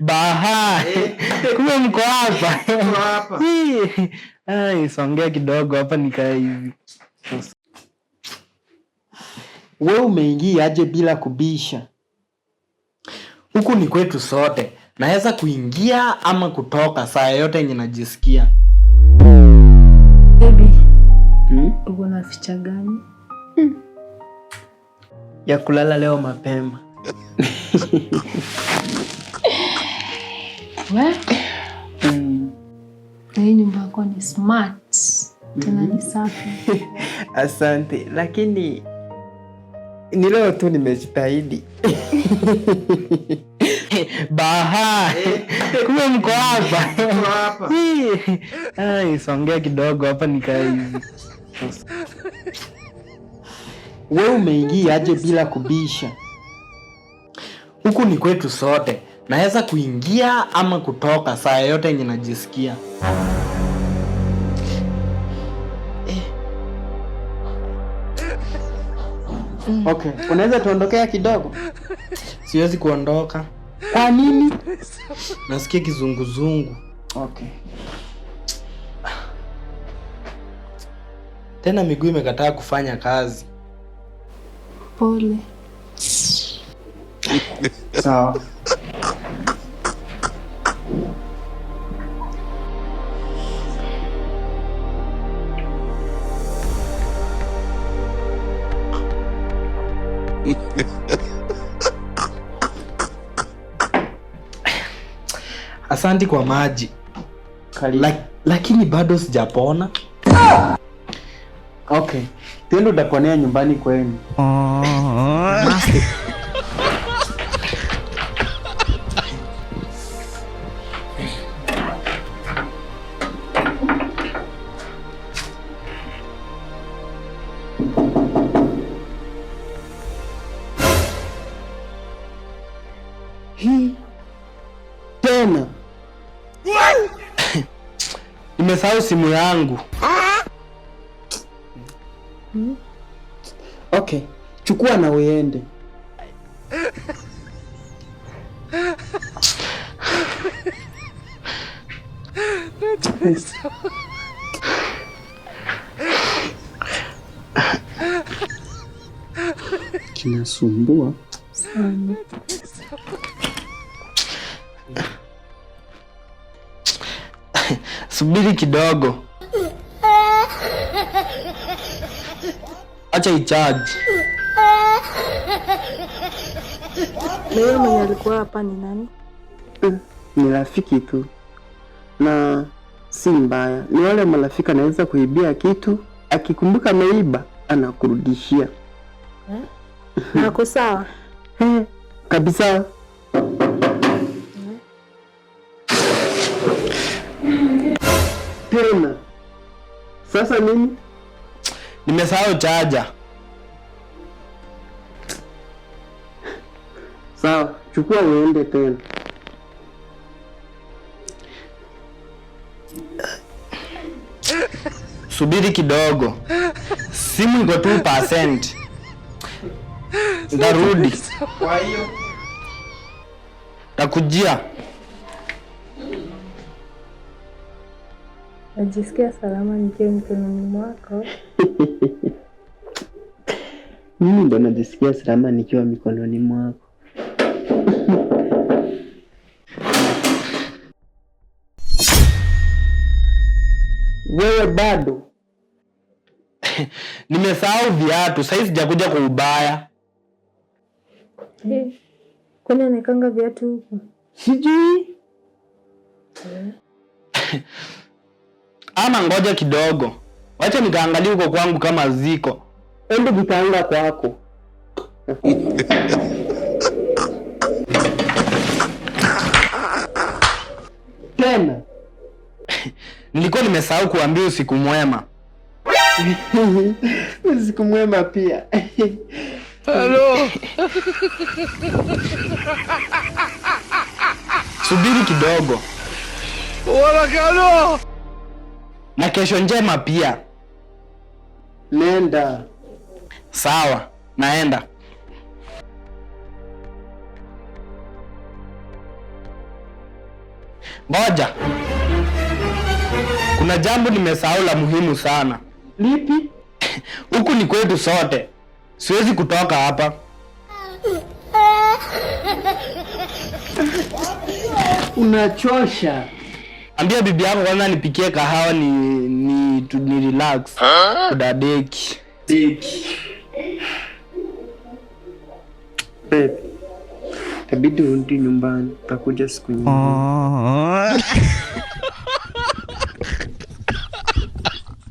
Baha. Kumbe mko hapa. Mko hapa. Ai, songea kidogo hapa nikae hivi. Wewe umeingia aje bila kubisha? Huku ni kwetu sote. Naweza kuingia ama kutoka saa yote yenye najisikia. Baby. Uko na ficha gani? Ya kulala leo mapema. Wewe? Hii nyumba yako ni smart. Tena ni safi. Asante, lakini ni leo tu nimejitahidi. Baha. Kumbe mko hapa. Mko hapa. Ai, songea kidogo hapa nikae hivi. Wewe umeingia aje bila kubisha? Huku ni kwetu sote. Naweza kuingia ama kutoka saa yote yenye najisikia. Okay, unaweza tuondokea kidogo? Siwezi kuondoka. Kwa nini? Nasikia kizunguzungu. Okay. Tena miguu imekataa kufanya kazi. Pole. Sawa. Asanti kwa maji. Karibu. Lakini bado sijapona. Okay. Tendo utaponea nyumbani kwenu. Tena. Nimesahau simu yangu. Okay. Chukua na uende. Kinasumbua Sana. Subiri kidogo. Acha icharge. Leo mwenye alikuwa hapa ni nani? ni rafiki tu na si mbaya. Ni wale marafiki anaweza kuibia kitu, akikumbuka ameiba anakurudishia. Nako sawa? Kabisa. Tena. Sasa nini? Nimesahau charger. Sawa, chukua uende tena. Subiri kidogo. Simu iko 2%. Ndarudi. Kwa hiyo Takujia. Najisikia salama nikiwa mikononi mwako. Mimi ndo najisikia salama nikiwa mikononi mwako. Wewe bado? Nimesahau viatu. Sasa sijakuja kwa ubaya. Kwani anakanga viatu huko? Sijui. Ama ngoja kidogo. Wacha nikaangalia huko kwangu kama ziko. Ende jikaanga kwako. Tena. Nilikuwa nimesahau kuambia usiku mwema. Usiku mwema pia. Hello. Subiri kidogo. Warakano. Na kesho njema pia. Nenda. Sawa, naenda. Ngoja. Kuna jambo nimesahau la muhimu sana. Lipi? Huku ni kwetu sote. Siwezi kutoka hapa. Unachosha. Ambia bibi yako kwanza nipikie kahawa ni relax. Kudadeki. Deki. Babe, itabidi urudi nyumbani. Utakuja siku nyingine.